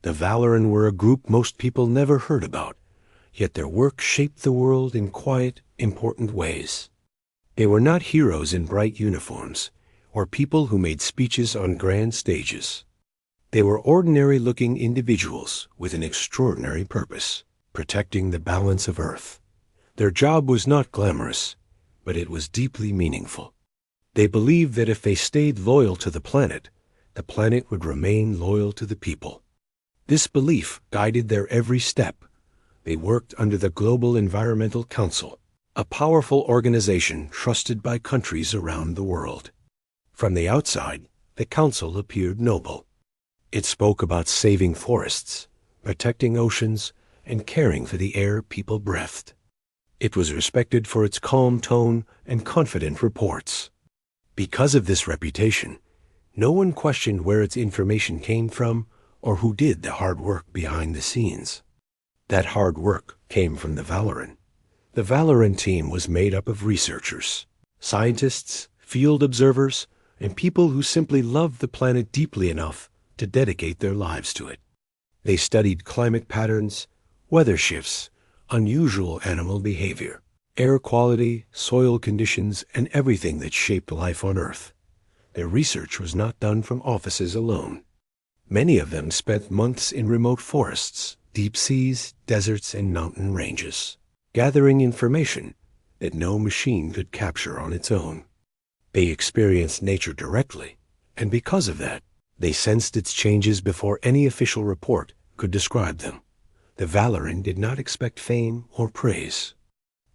The Valoran were a group most people never heard about, yet their work shaped the world in quiet, important ways. They were not heroes in bright uniforms, or people who made speeches on grand stages. They were ordinary-looking individuals with an extraordinary purpose, protecting the balance of Earth. Their job was not glamorous, but it was deeply meaningful. They believed that if they stayed loyal to the planet would remain loyal to the people. This belief guided their every step. They worked under the Global Environmental Council, a powerful organization trusted by countries around the world. From the outside, the council appeared noble. It spoke about saving forests, protecting oceans, and caring for the air people breathed. It was respected for its calm tone and confident reports. Because of this reputation, no one questioned where its information came from or who did the hard work behind the scenes. That hard work came from the Valoran. The Valoran team was made up of researchers, scientists, field observers, and people who simply loved the planet deeply enough to dedicate their lives to it. They studied climate patterns, weather shifts, unusual animal behavior, air quality, soil conditions, and everything that shaped life on Earth. Their research was not done from offices alone. Many of them spent months in remote forests, deep seas, deserts, and mountain ranges, gathering information that no machine could capture on its own. They experienced nature directly, and because of that, they sensed its changes before any official report could describe them. The Valoran did not expect fame or praise.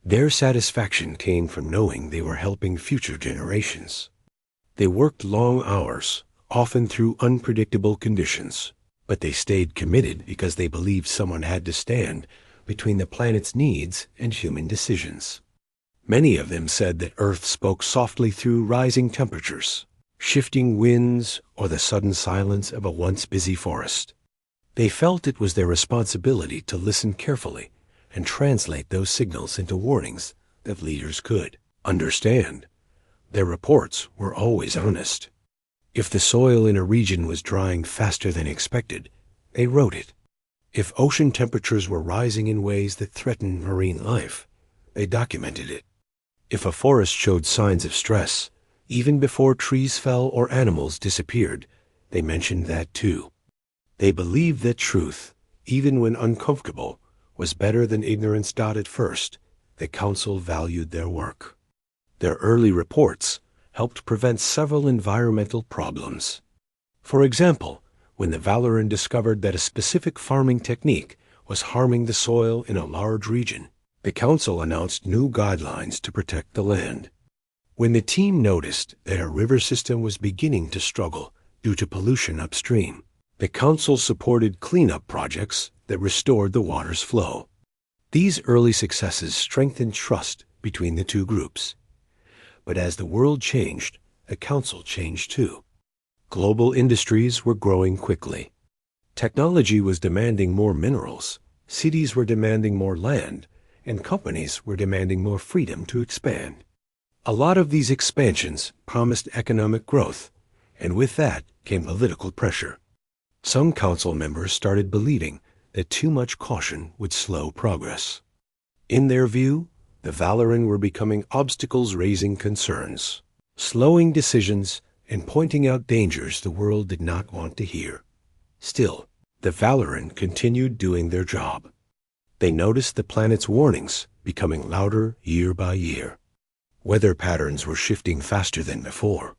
Their satisfaction came from knowing they were helping future generations. They worked long hours, often through unpredictable conditions, but they stayed committed because they believed someone had to stand between the planet's needs and human decisions. Many of them said that Earth spoke softly through rising temperatures, shifting winds, or the sudden silence of a once busy forest. They felt it was their responsibility to listen carefully and translate those signals into warnings that leaders could understand. Their reports were always honest. If the soil in a region was drying faster than expected, they wrote it. If ocean temperatures were rising in ways that threatened marine life, they documented it. If a forest showed signs of stress, even before trees fell or animals disappeared, they mentioned that too. They believed that truth, even when uncomfortable, was better than ignorance. At first, the council valued their work. Their early reports helped prevent several environmental problems. For example, when the Valoran discovered that a specific farming technique was harming the soil in a large region, the council announced new guidelines to protect the land. When the team noticed that a river system was beginning to struggle due to pollution upstream, the council supported cleanup projects that restored the water's flow. These early successes strengthened trust between the two groups. But as the world changed, the council changed too. Global industries were growing quickly. Technology was demanding more minerals, cities were demanding more land, and companies were demanding more freedom to expand. A lot of these expansions promised economic growth, and with that came political pressure. Some council members started believing that too much caution would slow progress. In their view, the Valoran were becoming obstacles raising concerns, slowing decisions, and pointing out dangers the world did not want to hear. Still, the Valoran continued doing their job. They noticed the planet's warnings becoming louder year by year. Weather patterns were shifting faster than before.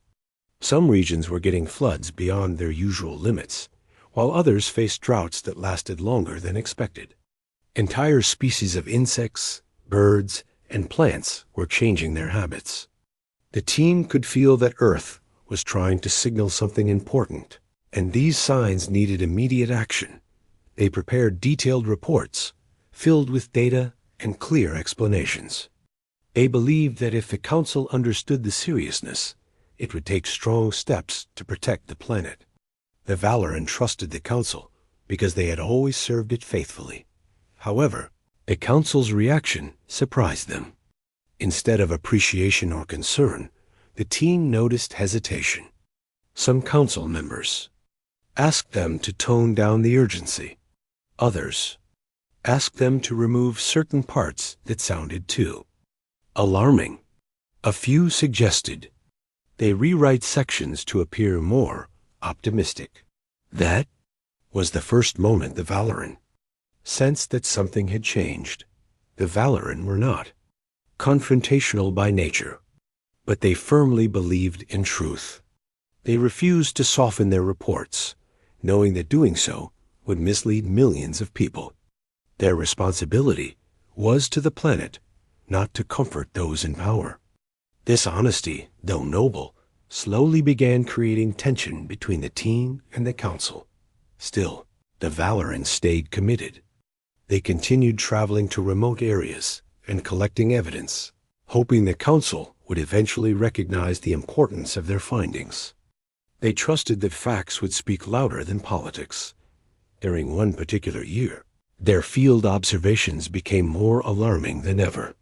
Some regions were getting floods beyond their usual limits, while others faced droughts that lasted longer than expected. Entire species of insects, birds, and plants were changing their habits. The team could feel that Earth was trying to signal something important, and these signs needed immediate action. They prepared detailed reports, filled with data and clear explanations. They believed that if the council understood the seriousness, it would take strong steps to protect the planet. The Valoran trusted the council because they had always served it faithfully. However, the council's reaction surprised them. Instead of appreciation or concern, the team noticed hesitation. Some council members, asked them to tone down the urgency. Others asked them to remove certain parts that sounded too alarming. A few suggested they rewrite sections to appear more optimistic. That was the first moment the Valoran sensed that something had changed. The Valoran were not confrontational by nature, but they firmly believed in truth. They refused to soften their reports, knowing that doing so would mislead millions of people. Their responsibility was to the planet, not to comfort those in power. This honesty, though noble, slowly began creating tension between the team and the council. Still, the Valorans stayed committed. They continued traveling to remote areas and collecting evidence, hoping the council would eventually recognize the importance of their findings. They trusted that facts would speak louder than politics. During one particular year, their field observations became more alarming than ever.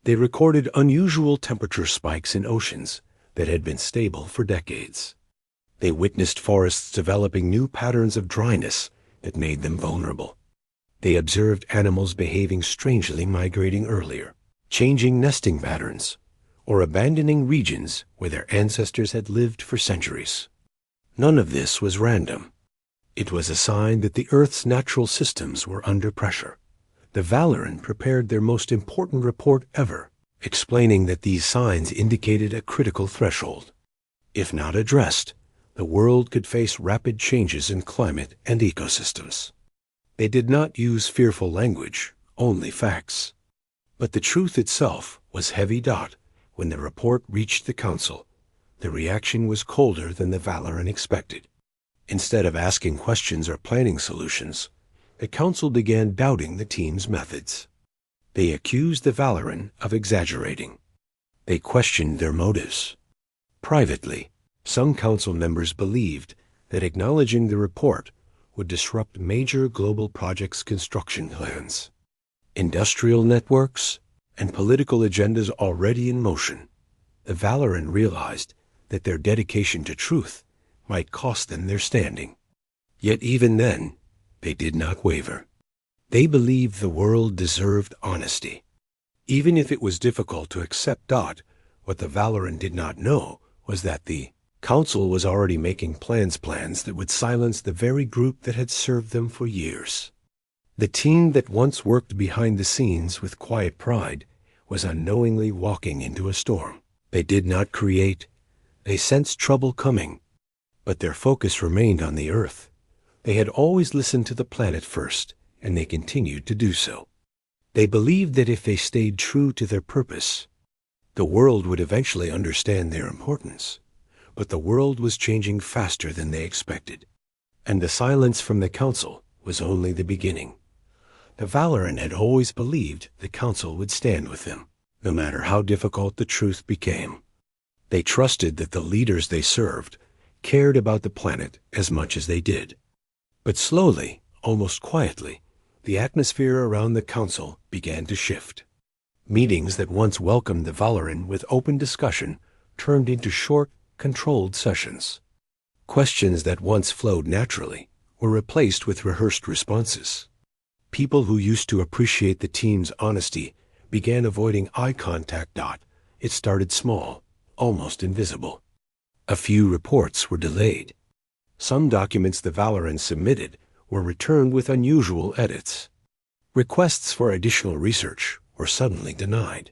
They recorded unusual temperature spikes in oceans that had been stable for decades. They witnessed forests developing new patterns of dryness that made them vulnerable. They observed animals behaving strangely, migrating earlier, changing nesting patterns, or abandoning regions where their ancestors had lived for centuries. None of this was random. It was a sign that the Earth's natural systems were under pressure. The Valoran prepared their most important report ever, explaining that these signs indicated a critical threshold. If not addressed, the world could face rapid changes in climate and ecosystems. They did not use fearful language, only facts. But the truth itself was heavy. When the report reached the council, the reaction was colder than the Valoran expected. Instead of asking questions or planning solutions, the council began doubting the team's methods. They accused the Valoran of exaggerating. They questioned their motives. Privately, some council members believed that acknowledging the report would disrupt major global projects' construction plans, industrial networks, and political agendas already in motion. The Valoran realized that their dedication to truth might cost them their standing. Yet even then, they did not waver. They believed the world deserved honesty. Even if it was difficult to accept. What the Valoran did not know was that the council was already making plans that would silence the very group that had served them for years. The team that once worked behind the scenes with quiet pride was unknowingly walking into a storm. They did not create. They sensed trouble coming, but their focus remained on the Earth. They had always listened to the planet first, and they continued to do so. They believed that if they stayed true to their purpose, the world would eventually understand their importance. But the world was changing faster than they expected, and the silence from the council was only the beginning. The Valoran had always believed the council would stand with them, no matter how difficult the truth became. They trusted that the leaders they served cared about the planet as much as they did. But slowly, almost quietly, the atmosphere around the council began to shift. Meetings that once welcomed the Valoran with open discussion turned into short, controlled sessions. Questions that once flowed naturally were replaced with rehearsed responses. People who used to appreciate the team's honesty began avoiding eye contact. It started small, almost invisible. A few reports were delayed. Some documents the Valoran submitted were returned with unusual edits. Requests for additional research were suddenly denied.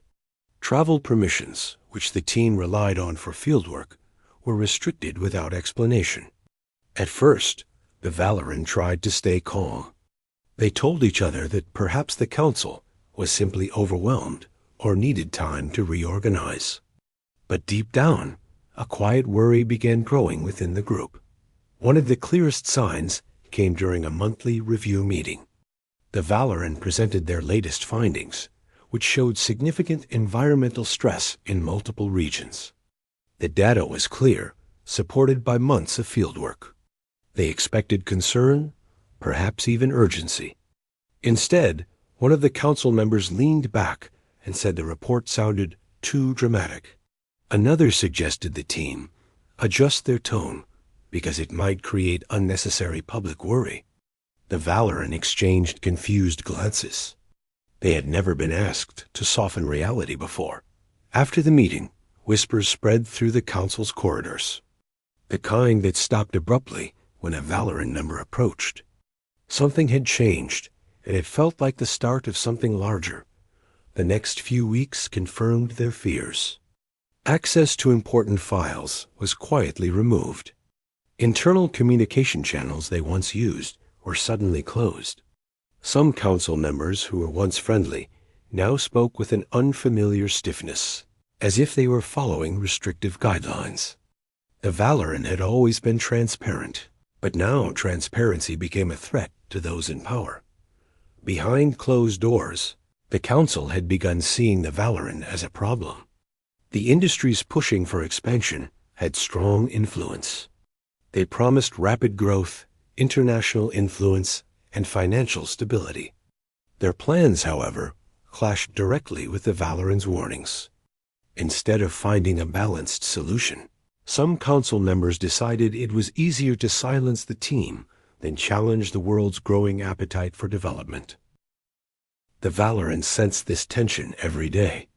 Travel permissions, which the team relied on for fieldwork, were restricted without explanation. At first, the Valoran tried to stay calm. They told each other that perhaps the council was simply overwhelmed or needed time to reorganize. But deep down, a quiet worry began growing within the group. One of the clearest signs came during a monthly review meeting. The Valoran presented their latest findings, which showed significant environmental stress in multiple regions. The data was clear, supported by months of fieldwork. They expected concern, perhaps even urgency. Instead, one of the council members leaned back and said the report sounded too dramatic. Another suggested the team adjust their tone, because it might create unnecessary public worry. The Valoran exchanged confused glances. They had never been asked to soften reality before. After the meeting, whispers spread through the council's corridors, the kind that stopped abruptly when a Valoran member approached. Something had changed, and it felt like the start of something larger. The next few weeks confirmed their fears. Access to important files was quietly removed. Internal communication channels they once used were suddenly closed. Some council members who were once friendly now spoke with an unfamiliar stiffness, as if they were following restrictive guidelines. The Valoran had always been transparent, but now transparency became a threat to those in power. Behind closed doors, the council had begun seeing the Valoran as a problem. The industries pushing for expansion had strong influence. They promised rapid growth, international influence, and financial stability. Their plans, however, clashed directly with the Valoran's warnings. Instead of finding a balanced solution, some council members decided it was easier to silence the team than challenge the world's growing appetite for development. The Valoran sensed this tension every day.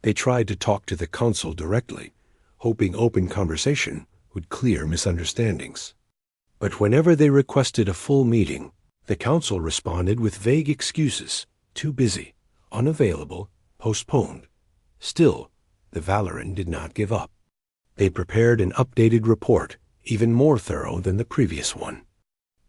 They tried to talk to the council directly, hoping open conversation would clear misunderstandings. But whenever they requested a full meeting, the council responded with vague excuses: too busy, unavailable, postponed. Still, the Valoran did not give up. They prepared an updated report, even more thorough than the previous one.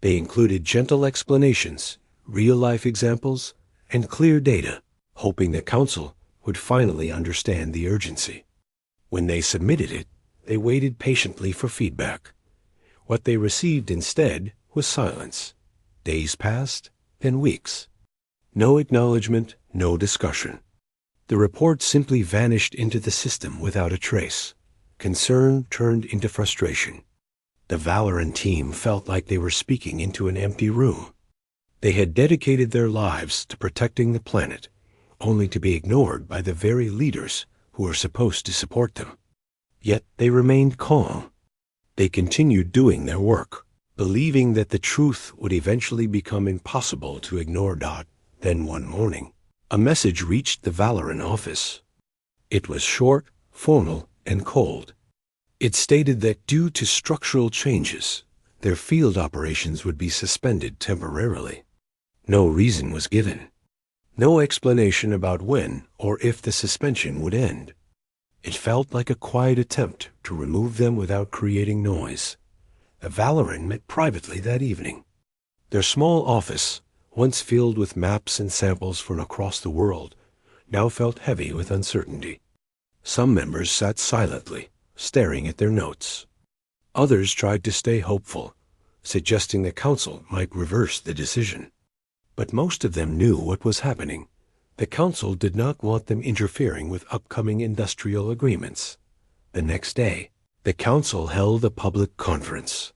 They included gentle explanations, real-life examples, and clear data, hoping the council would finally understand the urgency. When they submitted it, they waited patiently for feedback. What they received instead was silence. Days passed, then weeks. No acknowledgement, no discussion. The report simply vanished into the system without a trace. Concern turned into frustration. The Valoran team felt like they were speaking into an empty room. They had dedicated their lives to protecting the planet, only to be ignored by the very leaders who were supposed to support them. Yet they remained calm. They continued doing their work, believing that the truth would eventually become impossible to ignore. Then one morning, a message reached the Valoran office. It was short, formal, and cold. It stated that due to structural changes, their field operations would be suspended temporarily. No reason was given. No explanation about when or if the suspension would end. It felt like a quiet attempt to remove them without creating noise. The Valoran met privately that evening. Their small office, once filled with maps and samples from across the world, now felt heavy with uncertainty. Some members sat silently, staring at their notes. Others tried to stay hopeful, suggesting the council might reverse the decision. But most of them knew what was happening. The council did not want them interfering with upcoming industrial agreements. The next day, the council held a public conference.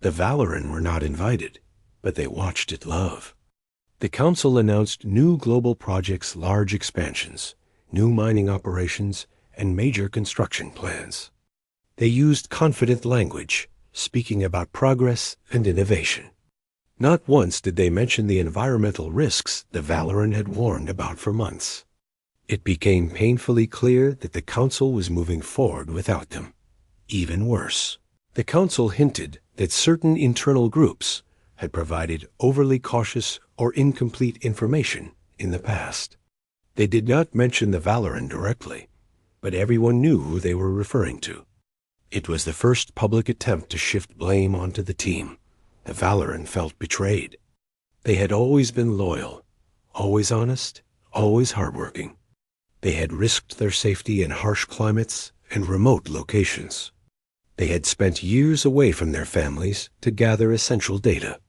The Valoran were not invited, but they watched it love. The council announced new global projects, large expansions, new mining operations, and major construction plans. They used confident language, speaking about progress and innovation. Not once did they mention the environmental risks the Valoran had warned about for months. It became painfully clear that the council was moving forward without them. Even worse, the council hinted that certain internal groups had provided overly cautious or incomplete information in the past. They did not mention the Valoran directly, but everyone knew who they were referring to. It was the first public attempt to shift blame onto the team. The Valoran felt betrayed. They had always been loyal, always honest, always hardworking. They had risked their safety in harsh climates and remote locations. They had spent years away from their families to gather essential data.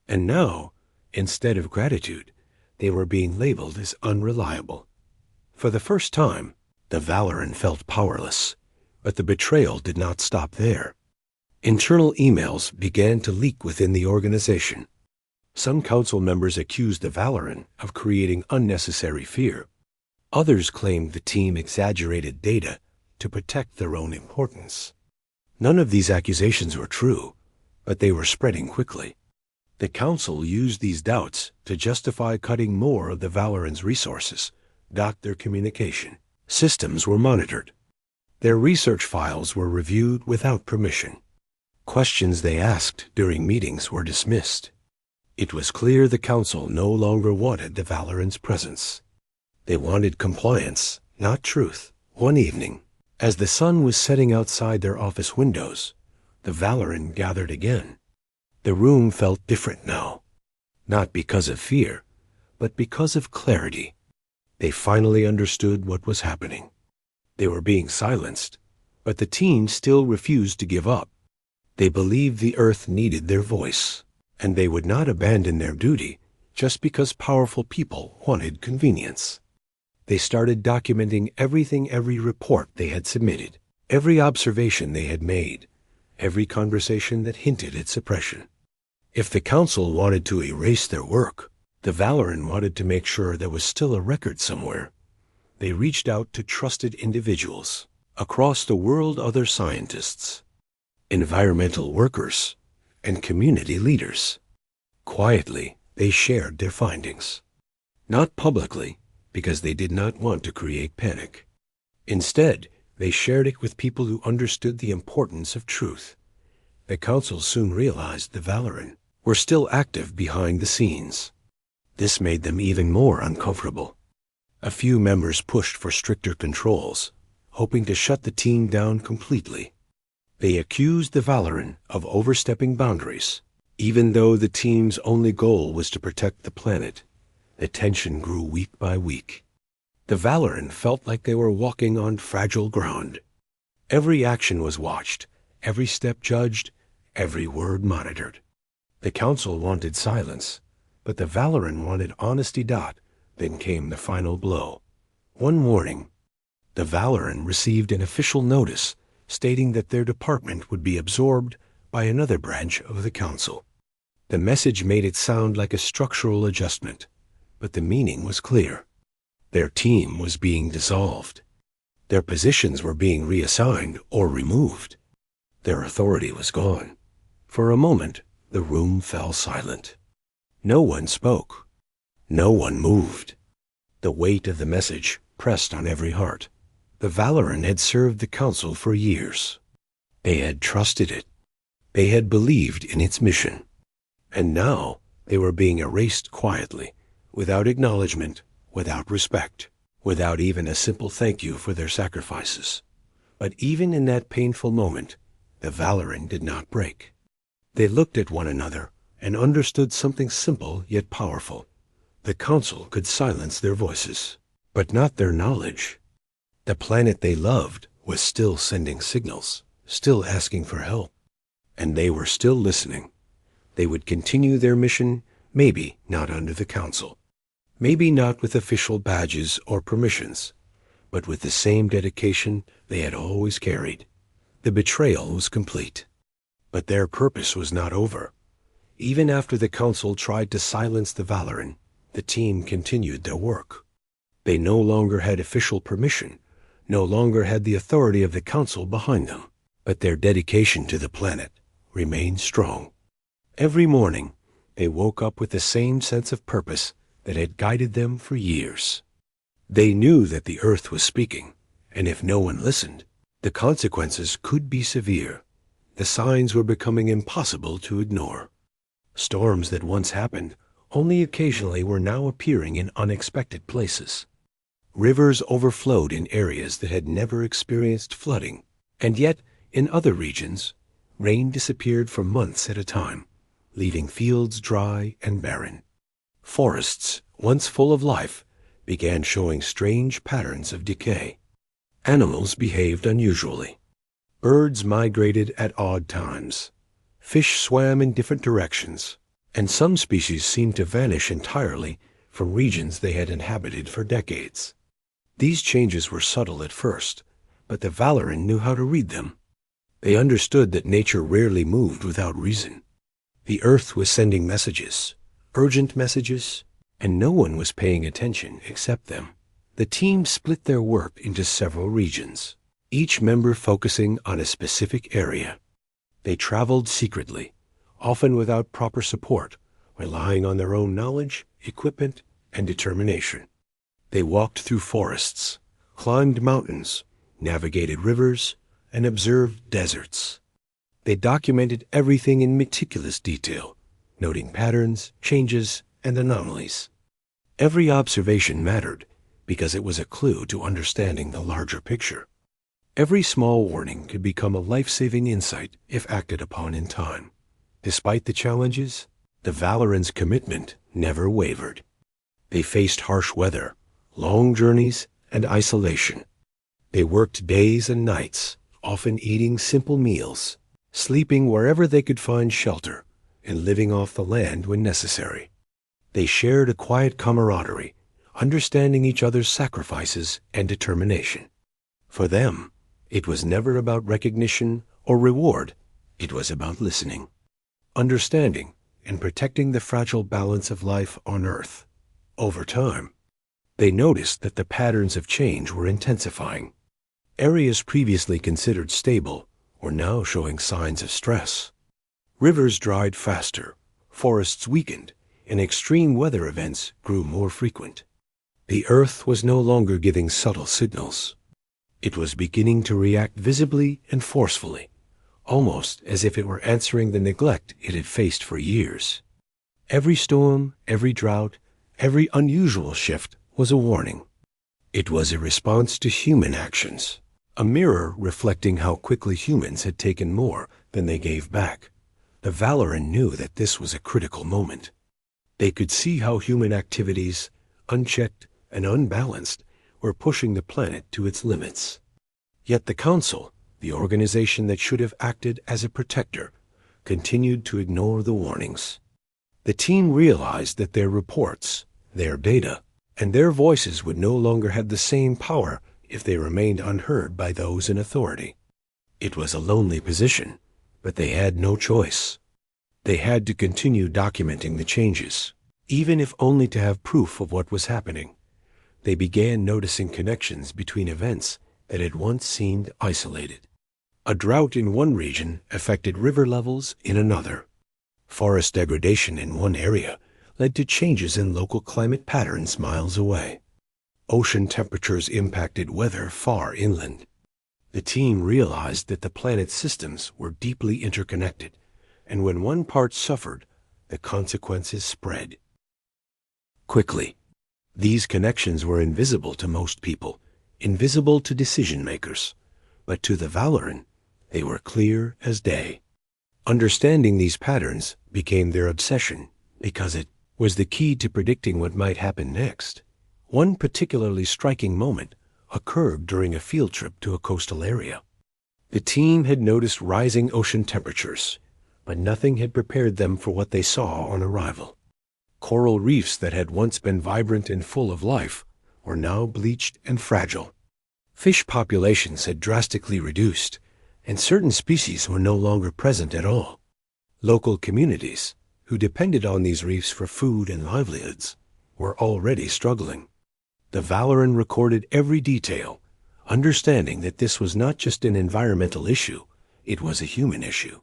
And now, instead of gratitude, they were being labeled as unreliable. For the first time, the Valoran felt powerless, but the betrayal did not stop there. Internal emails began to leak within the organization. Some council members accused the Valoran of creating unnecessary fear. Others claimed the team exaggerated data to protect their own importance. None of these accusations were true, but they were spreading quickly. The Council used these doubts to justify cutting more of the Valoran's resources. Their communication systems were monitored. Their research files were reviewed without permission. Questions they asked during meetings were dismissed. It was clear the Council no longer wanted the Valoran's presence. They wanted compliance, not truth. One evening, as the sun was setting outside their office windows, the Valoran gathered again. The room felt different now, not because of fear, but because of clarity. They finally understood what was happening. They were being silenced, but the team still refused to give up. They believed the Earth needed their voice, and they would not abandon their duty just because powerful people wanted convenience. They started documenting every report they had submitted, every observation they had made, every conversation that hinted at suppression. If the Council wanted to erase their work, the Valoran wanted to make sure there was still a record somewhere. They reached out to trusted individuals across the world, other scientists, environmental workers, and community leaders. Quietly, they shared their findings. Not publicly, because they did not want to create panic. Instead, they shared it with people who understood the importance of truth. The Council soon realized the Valoran were still active behind the scenes. This made them even more uncomfortable. A few members pushed for stricter controls, hoping to shut the team down completely. They accused the Valoran of overstepping boundaries. Even though the team's only goal was to protect the planet, the tension grew week by week. The Valoran felt like they were walking on fragile ground. Every action was watched, every step judged, every word monitored. The Council wanted silence, but the Valoran wanted honesty. Then came the final blow. One morning, the Valoran received an official notice stating that their department would be absorbed by another branch of the Council. The message made it sound like a structural adjustment, but the meaning was clear. Their team was being dissolved. Their positions were being reassigned or removed. Their authority was gone. For a moment, the room fell silent. No one spoke. No one moved. The weight of the message pressed on every heart. The Valoran had served the Council for years. They had trusted it. They had believed in its mission. And now they were being erased quietly, without acknowledgement, without respect, without even a simple thank you for their sacrifices. But even in that painful moment, the Valoran did not break. They looked at one another and understood something simple yet powerful. The Council could silence their voices, but not their knowledge. The planet they loved was still sending signals, still asking for help, and they were still listening. They would continue their mission, maybe not under the Council, maybe not with official badges or permissions, but with the same dedication they had always carried. The betrayal was complete, but their purpose was not over. Even after the Council tried to silence the Valoran, the team continued their work. They no longer had official permission, no longer had the authority of the Council behind them, but their dedication to the planet remained strong. Every morning, they woke up with the same sense of purpose that had guided them for years. They knew that the Earth was speaking, and if no one listened, the consequences could be severe. The signs were becoming impossible to ignore. Storms that once happened only occasionally were now appearing in unexpected places. Rivers overflowed in areas that had never experienced flooding, and yet, in other regions, rain disappeared for months at a time, leaving fields dry and barren. Forests, once full of life, began showing strange patterns of decay. Animals behaved unusually. Birds migrated at odd times. Fish swam in different directions, and some species seemed to vanish entirely from regions they had inhabited for decades. These changes were subtle at first, but the Valoran knew how to read them. They understood that nature rarely moved without reason. The Earth was sending messages, urgent messages, and no one was paying attention except them. The team split their work into several regions. each member focusing on a specific area. They traveled secretly, often without proper support, relying on their own knowledge, equipment, and determination. They walked through forests, climbed mountains, navigated rivers, and observed deserts. They documented everything in meticulous detail, noting patterns, changes, and anomalies. Every observation mattered because it was a clue to understanding the larger picture. Every small warning could become a life-saving insight if acted upon in time. Despite the challenges, the Valorans' commitment never wavered. They faced harsh weather, long journeys, and isolation. They worked days and nights, often eating simple meals, sleeping wherever they could find shelter, and living off the land when necessary. They shared a quiet camaraderie, understanding each other's sacrifices and determination. For them, it was never about recognition or reward. It was about listening, understanding, and protecting the fragile balance of life on Earth. Over time, they noticed that the patterns of change were intensifying. Areas previously considered stable were now showing signs of stress. Rivers dried faster, forests weakened, and extreme weather events grew more frequent. The Earth was no longer giving subtle signals. It was beginning to react visibly and forcefully, almost as if it were answering the neglect it had faced for years. Every storm, every drought, every unusual shift was a warning. It was a response to human actions, a mirror reflecting how quickly humans had taken more than they gave back. The Valoran knew that this was a critical moment. They could see how human activities, unchecked and unbalanced, were pushing the planet to its limits. Yet the Council, the organization that should have acted as a protector, continued to ignore the warnings. The team realized that their reports, their data, and their voices would no longer have the same power if they remained unheard by those in authority. It was a lonely position, but they had no choice. They had to continue documenting the changes, even if only to have proof of what was happening. They began noticing connections between events that had once seemed isolated. A drought in one region affected river levels in another. Forest degradation in one area led to changes in local climate patterns miles away. Ocean temperatures impacted weather far inland. The team realized that the planet's systems were deeply interconnected, and when one part suffered, the consequences spread. Quickly, these connections were invisible to most people, invisible to decision-makers, but to the Valoran, they were clear as day. Understanding these patterns became their obsession because it was the key to predicting what might happen next. One particularly striking moment occurred during a field trip to a coastal area. The team had noticed rising ocean temperatures, but nothing had prepared them for what they saw on arrival. Coral reefs that had once been vibrant and full of life were now bleached and fragile. Fish populations had drastically reduced, and certain species were no longer present at all. Local communities, who depended on these reefs for food and livelihoods, were already struggling. The Valoran recorded every detail, understanding that this was not just an environmental issue, it was a human issue.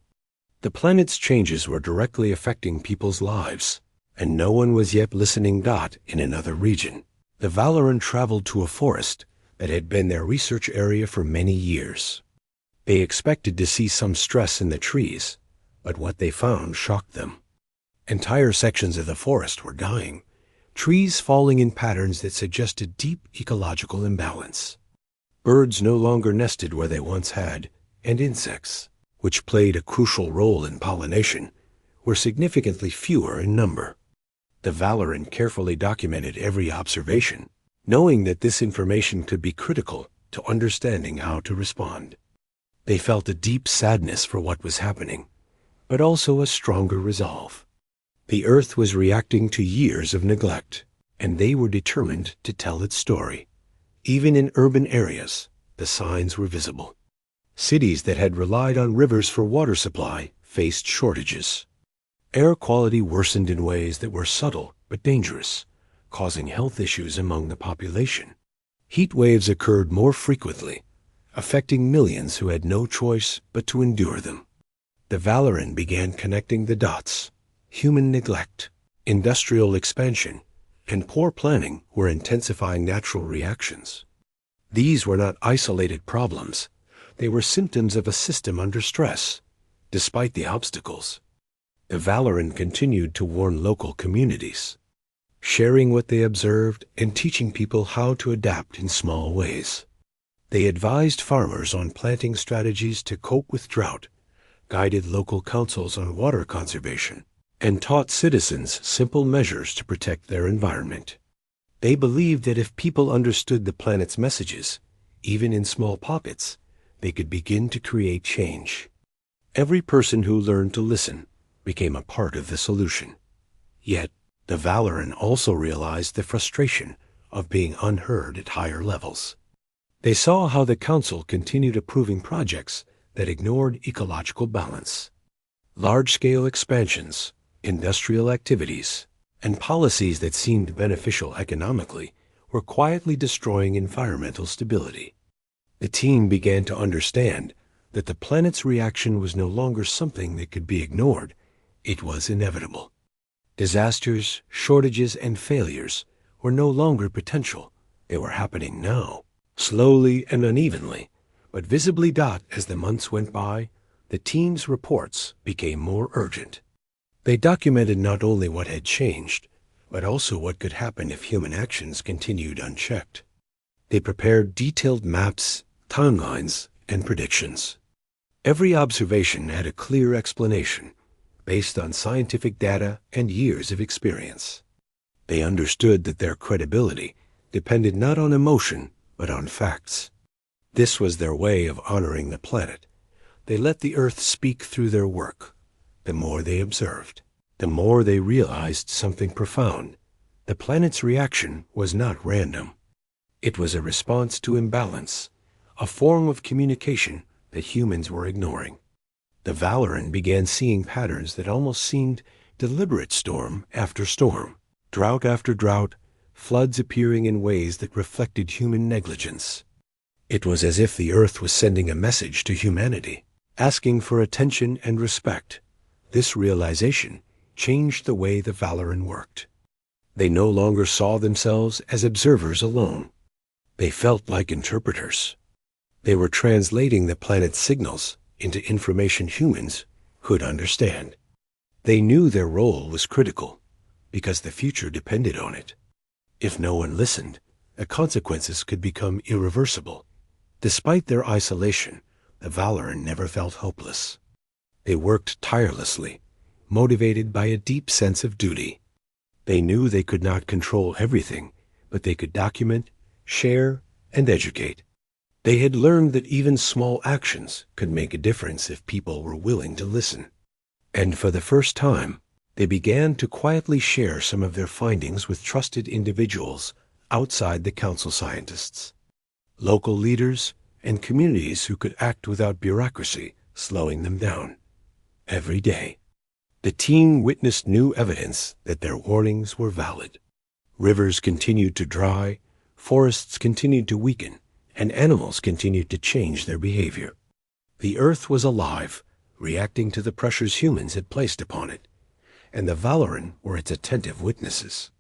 The planet's changes were directly affecting people's lives, and no one was yet listening. In another region, the Valoran traveled to a forest that had been their research area for many years. They expected to see some stress in the trees, but what they found shocked them. Entire sections of the forest were dying, trees falling in patterns that suggested deep ecological imbalance. Birds no longer nested where they once had, and insects, which played a crucial role in pollination, were significantly fewer in number. The Valoran carefully documented every observation, knowing that this information could be critical to understanding how to respond. They felt a deep sadness for what was happening, but also a stronger resolve. The Earth was reacting to years of neglect, and they were determined to tell its story. Even in urban areas, the signs were visible. Cities that had relied on rivers for water supply faced shortages. Air quality worsened in ways that were subtle but dangerous, causing health issues among the population. Heat waves occurred more frequently, affecting millions who had no choice but to endure them. The Valoran began connecting the dots. Human neglect, industrial expansion, and poor planning were intensifying natural reactions. These were not isolated problems. They were symptoms of a system under stress. Despite the obstacles, the Valoran continued to warn local communities, sharing what they observed and teaching people how to adapt in small ways. They advised farmers on planting strategies to cope with drought, guided local councils on water conservation, and taught citizens simple measures to protect their environment. They believed that if people understood the planet's messages, even in small pockets, they could begin to create change. Every person who learned to listen became a part of the solution. Yet, the Valoran also realized the frustration of being unheard at higher levels. They saw how the Council continued approving projects that ignored ecological balance. Large-scale expansions, industrial activities, and policies that seemed beneficial economically were quietly destroying environmental stability. The team began to understand that the planet's reaction was no longer something that could be ignored. It was inevitable. Disasters, shortages, and failures were no longer potential. They were happening now, slowly and unevenly, but visibly. As the months went by, the team's reports became more urgent. They documented not only what had changed, but also what could happen if human actions continued unchecked. They prepared detailed maps, timelines, and predictions. Every observation had a clear explanation, based on scientific data and years of experience. They understood that their credibility depended not on emotion, but on facts. This was their way of honoring the planet. They let the Earth speak through their work. The more they observed, the more they realized something profound. The planet's reaction was not random. It was a response to imbalance, a form of communication that humans were ignoring. The Valoran began seeing patterns that almost seemed deliberate: storm after storm, drought after drought, floods appearing in ways that reflected human negligence. It was as if the Earth was sending a message to humanity, asking for attention and respect. This realization changed the way the Valoran worked. They no longer saw themselves as observers alone. They felt like interpreters. They were translating the planet's signals into information humans could understand. They knew their role was critical because the future depended on it. If no one listened, the consequences could become irreversible. Despite their isolation, the Valoran never felt hopeless. They worked tirelessly, motivated by a deep sense of duty. They knew they could not control everything, but they could document, share, and educate. They had learned that even small actions could make a difference if people were willing to listen. And for the first time, they began to quietly share some of their findings with trusted individuals outside the Council scientists, local leaders, and communities who could act without bureaucracy slowing them down. Every day, the team witnessed new evidence that their warnings were valid. Rivers continued to dry, forests continued to weaken, and animals continued to change their behavior. The Earth was alive, reacting to the pressures humans had placed upon it, and the Valoran were its attentive witnesses.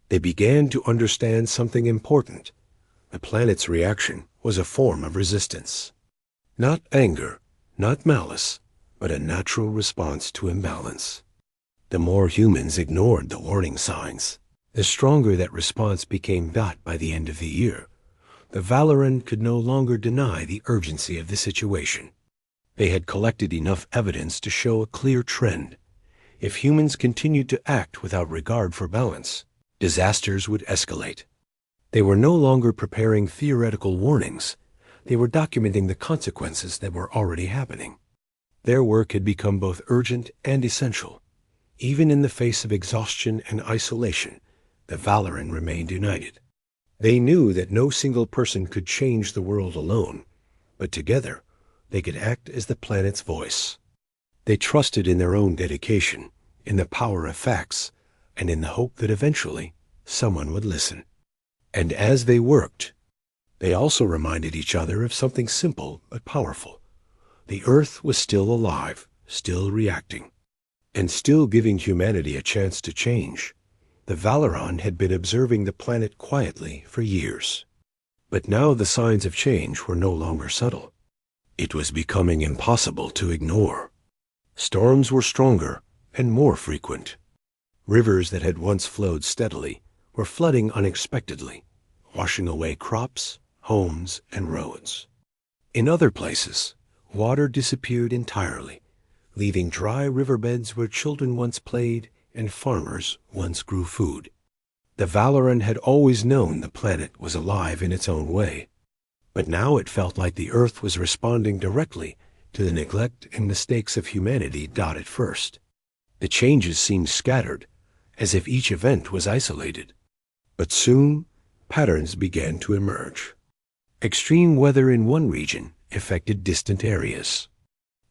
They began to understand something important. The planet's reaction was a form of resistance. Not anger, not malice, but a natural response to imbalance. The more humans ignored the warning signs, the stronger that response became. By the end of the year, the Valoran could no longer deny the urgency of the situation. They had collected enough evidence to show a clear trend. If humans continued to act without regard for balance, disasters would escalate. They were no longer preparing theoretical warnings. They were documenting the consequences that were already happening. Their work had become both urgent and essential. Even in the face of exhaustion and isolation, the Valoran remained united. They knew that no single person could change the world alone, but together they could act as the planet's voice. They trusted in their own dedication, in the power of facts, and in the hope that eventually someone would listen. And as they worked, They also reminded each other of something simple but powerful. The Earth was still alive, still reacting, and still giving humanity a chance to change. The Valoran had been observing the planet quietly for years. But now the signs of change were no longer subtle. It was becoming impossible to ignore. Storms were stronger and more frequent. Rivers that had once flowed steadily were flooding unexpectedly, washing away crops, homes, and roads. In other places, water disappeared entirely, leaving dry riverbeds where children once played and farmers once grew food. The Valoran had always known the planet was alive in its own way, but now it felt like the Earth was responding directly to the neglect and mistakes of humanity at first. The changes seemed scattered, as if each event was isolated. But soon, patterns began to emerge. Extreme weather in one region affected distant areas.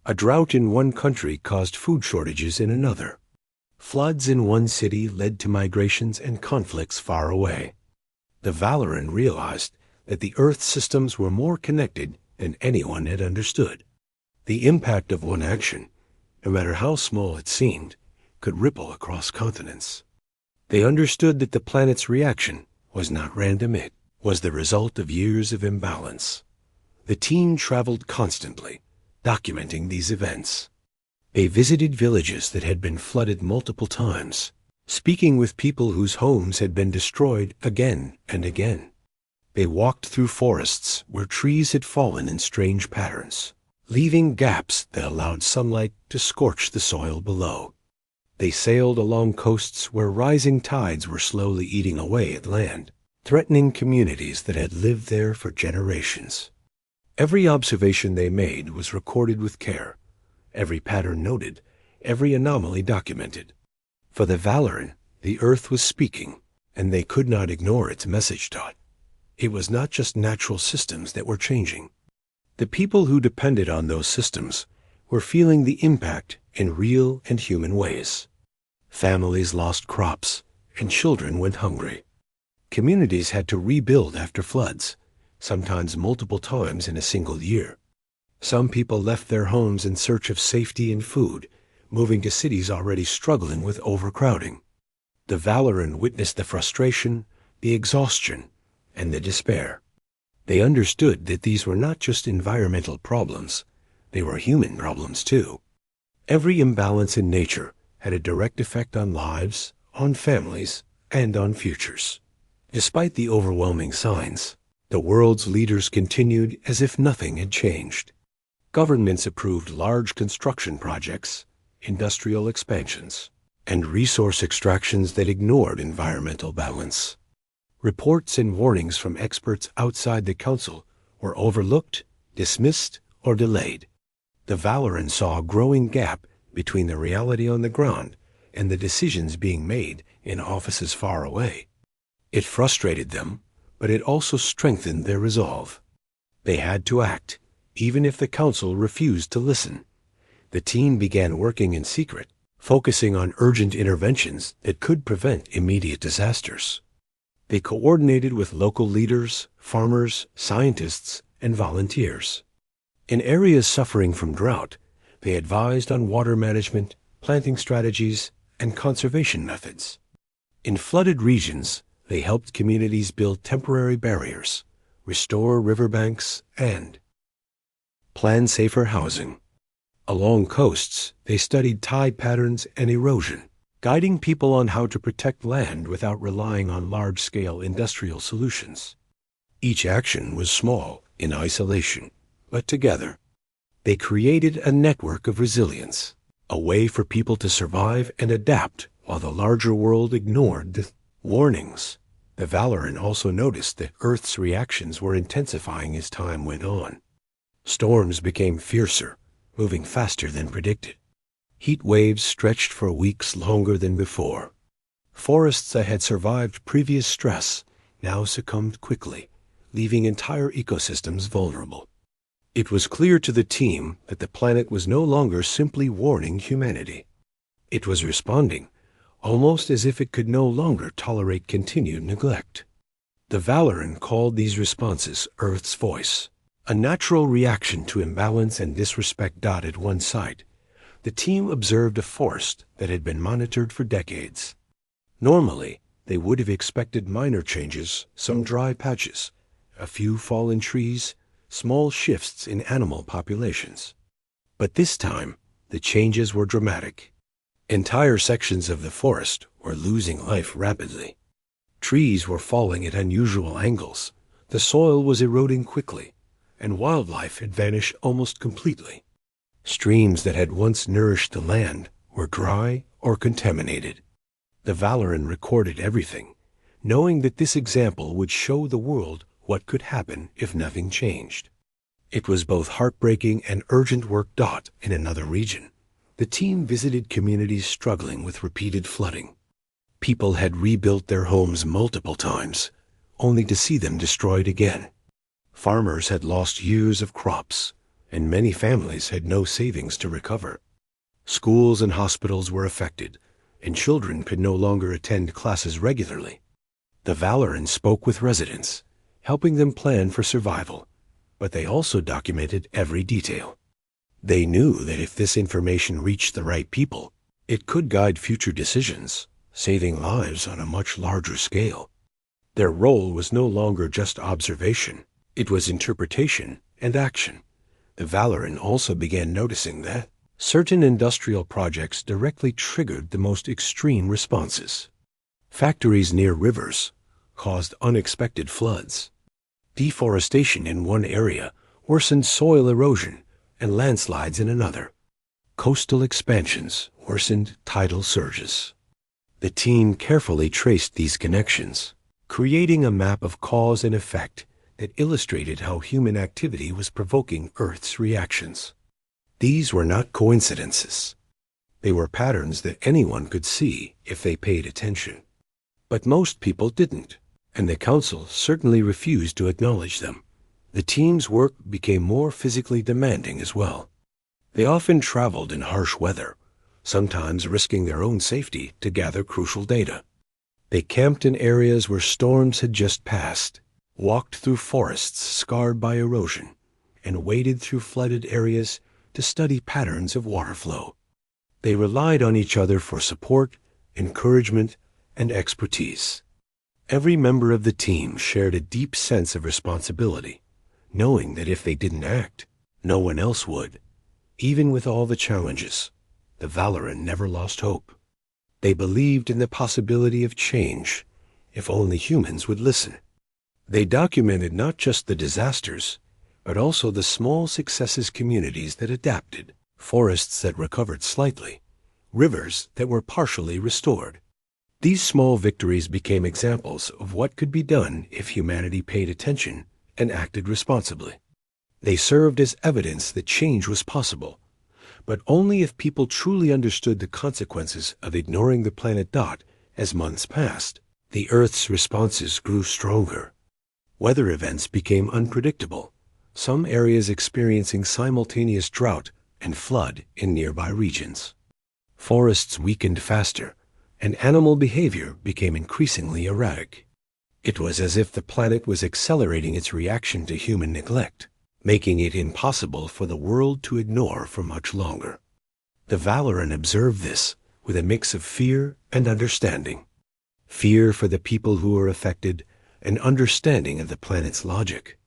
A drought in one country caused food shortages in another. Floods in one city led to migrations and conflicts far away. The Valoran realized that the Earth's systems were more connected than anyone had understood. The impact of one action, no matter how small it seemed, could ripple across continents. They understood that the planet's reaction was not random. It was the result of years of imbalance. The team traveled constantly, documenting these events. They visited villages that had been flooded multiple times, speaking with people whose homes had been destroyed again and again. They walked through forests where trees had fallen in strange patterns, leaving gaps that allowed sunlight to scorch the soil below. They sailed along coasts where rising tides were slowly eating away at land, threatening communities that had lived there for generations. Every observation they made was recorded with care, every pattern noted, every anomaly documented. For the Valoran, the Earth was speaking, and they could not ignore its message. It was not just natural systems that were changing. The people who depended on those systems were feeling the impact in real and human ways. Families lost crops, and children went hungry. Communities had to rebuild after floods, sometimes multiple times in a single year. Some people left their homes in search of safety and food, moving to cities already struggling with overcrowding. The Valoran witnessed the frustration, the exhaustion, and the despair. They understood that these were not just environmental problems, they were human problems too. Every imbalance in nature had a direct effect on lives, on families, and on futures. Despite the overwhelming signs, the world's leaders continued as if nothing had changed. Governments approved large construction projects, industrial expansions, and resource extractions that ignored environmental balance. Reports and warnings from experts outside the council were overlooked, dismissed, or delayed. The Valoran saw a growing gap between the reality on the ground and the decisions being made in offices far away. It frustrated them, but it also strengthened their resolve. They had to act, even if the council refused to listen. The team began working in secret, focusing on urgent interventions that could prevent immediate disasters. They coordinated with local leaders, farmers, scientists, and volunteers. In areas suffering from drought, they advised on water management, planting strategies, and conservation methods. In flooded regions, they helped communities build temporary barriers, restore riverbanks, and plan safer housing. Along coasts, they studied tide patterns and erosion, guiding people on how to protect land without relying on large-scale industrial solutions. Each action was small, in isolation, but together, they created a network of resilience, a way for people to survive and adapt while the larger world ignored the warnings. The Valoran also noticed that Earth's reactions were intensifying as time went on. Storms became fiercer, moving faster than predicted. Heat waves stretched for weeks longer than before. Forests that had survived previous stress now succumbed quickly, leaving entire ecosystems vulnerable. It was clear to the team that the planet was no longer simply warning humanity. It was responding, almost as if it could no longer tolerate continued neglect. The Valoran called these responses Earth's voice, a natural reaction to imbalance and disrespect. At one site, the team observed a forest that had been monitored for decades. Normally, they would have expected minor changes, some dry patches, a few fallen trees, small shifts in animal populations. But this time, the changes were dramatic. Entire sections of the forest were losing life rapidly. Trees were falling at unusual angles, the soil was eroding quickly, and wildlife had vanished almost completely. Streams that had once nourished the land were dry or contaminated. The Valoran recorded everything, knowing that this example would show the world what could happen if nothing changed. It was both heartbreaking and urgent work. In another region, the team visited communities struggling with repeated flooding. People had rebuilt their homes multiple times, only to see them destroyed again. Farmers had lost years of crops, and many families had no savings to recover. Schools and hospitals were affected, and children could no longer attend classes regularly. The Valoran spoke with residents, helping them plan for survival, but they also documented every detail. They knew that if this information reached the right people, it could guide future decisions, saving lives on a much larger scale. Their role was no longer just observation, it was interpretation and action. The Valoran also began noticing that certain industrial projects directly triggered the most extreme responses. Factories near rivers caused unexpected floods. Deforestation in one area worsened soil erosion and landslides in another. Coastal expansions worsened tidal surges. The team carefully traced these connections, creating a map of cause and effect that illustrated how human activity was provoking Earth's reactions. These were not coincidences. They were patterns that anyone could see if they paid attention. But most people didn't, and the Council certainly refused to acknowledge them. The team's work became more physically demanding as well. They often traveled in harsh weather, sometimes risking their own safety to gather crucial data. They camped in areas where storms had just passed, walked through forests scarred by erosion, and waded through flooded areas to study patterns of water flow. They relied on each other for support, encouragement, and expertise. Every member of the team shared a deep sense of responsibility, knowing that if they didn't act, no one else would. Even with all the challenges, the Valoran never lost hope. They believed in the possibility of change, if only humans would listen. They documented not just the disasters, but also the small successes, communities that adapted, forests that recovered slightly, rivers that were partially restored. These small victories became examples of what could be done if humanity paid attention and acted responsibly. They served as evidence that change was possible, but only if people truly understood the consequences of ignoring the planet. As months passed, the Earth's responses grew stronger. Weather events became unpredictable, some areas experiencing simultaneous drought and flood in nearby regions. Forests weakened faster, and animal behavior became increasingly erratic. It was as if the planet was accelerating its reaction to human neglect, making it impossible for the world to ignore for much longer. The Valoran observed this with a mix of fear and understanding. Fear for the people who were affected, and understanding of the planet's logic.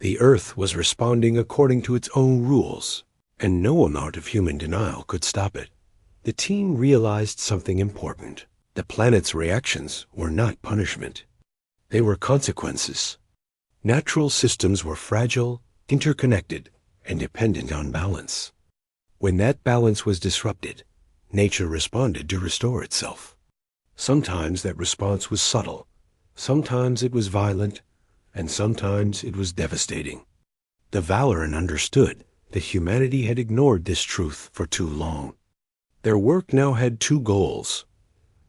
The Earth was responding according to its own rules, and no amount of human denial could stop it. The team realized something important. The planet's reactions were not punishment. They were consequences. Natural systems were fragile, interconnected, and dependent on balance. When that balance was disrupted, nature responded to restore itself. Sometimes that response was subtle, sometimes it was violent, and sometimes it was devastating. The Valoran understood that humanity had ignored this truth for too long. Their work now had two goals: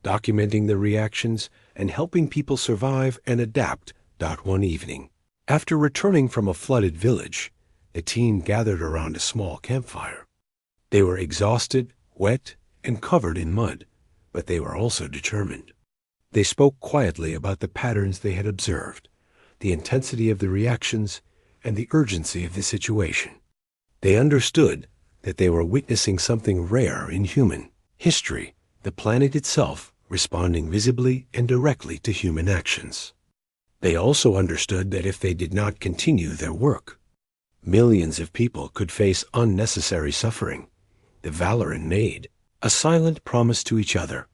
documenting the reactions and helping people survive and adapt. One evening, after returning from a flooded village, the team gathered around a small campfire. They were exhausted, wet, and covered in mud, but they were also determined. They spoke quietly about the patterns they had observed, the intensity of the reactions, and the urgency of the situation. They understood that they were witnessing something rare in human history, the planet itself responding visibly and directly to human actions. They also understood that if they did not continue their work, millions of people could face unnecessary suffering. The Valoran made a silent promise to each other.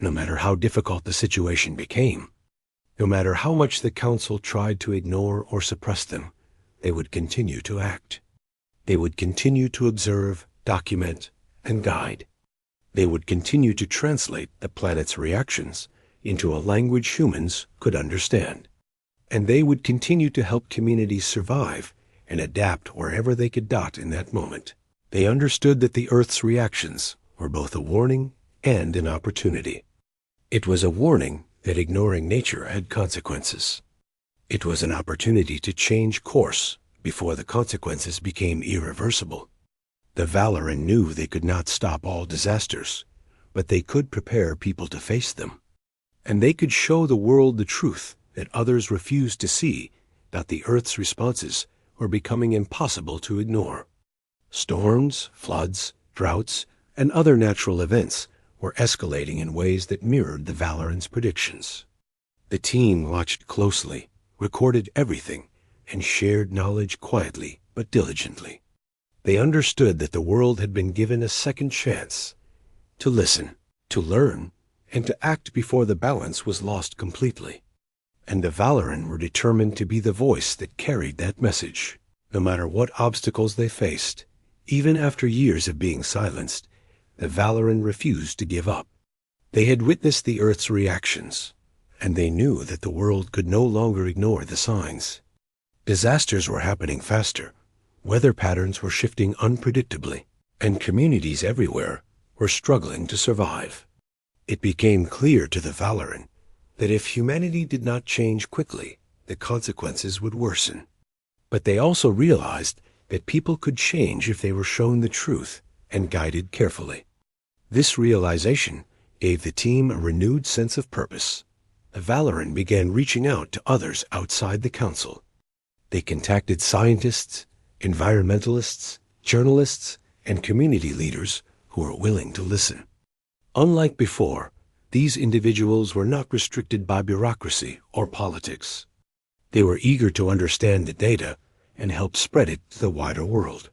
No matter how difficult the situation became, no matter how much the Council tried to ignore or suppress them, they would continue to act. They would continue to observe, document, and guide. They would continue to translate the planet's reactions into a language humans could understand. And they would continue to help communities survive and adapt wherever they could dot in that moment. They understood that the Earth's reactions were both a warning and an opportunity. It was a warning that ignoring nature had consequences. It was an opportunity to change course before the consequences became irreversible. The Valoran knew they could not stop all disasters, but they could prepare people to face them. And they could show the world the truth that others refused to see, that the Earth's responses were becoming impossible to ignore. Storms, floods, droughts, and other natural events were escalating in ways that mirrored the Valoran's predictions. The team watched closely, recorded everything, and shared knowledge quietly but diligently. They understood that the world had been given a second chance to listen, to learn, and to act before the balance was lost completely. And the Valoran were determined to be the voice that carried that message. No matter what obstacles they faced, even after years of being silenced, the Valoran refused to give up. They had witnessed the Earth's reactions, and they knew that the world could no longer ignore the signs. Disasters were happening faster, weather patterns were shifting unpredictably, and communities everywhere were struggling to survive. It became clear to the Valoran that if humanity did not change quickly, the consequences would worsen. But they also realized that people could change if they were shown the truth and guided carefully. This realization gave the team a renewed sense of purpose. The Valoran began reaching out to others outside the Council. They contacted scientists, environmentalists, journalists, and community leaders who were willing to listen. Unlike before, these individuals were not restricted by bureaucracy or politics. They were eager to understand the data and help spread it to the wider world.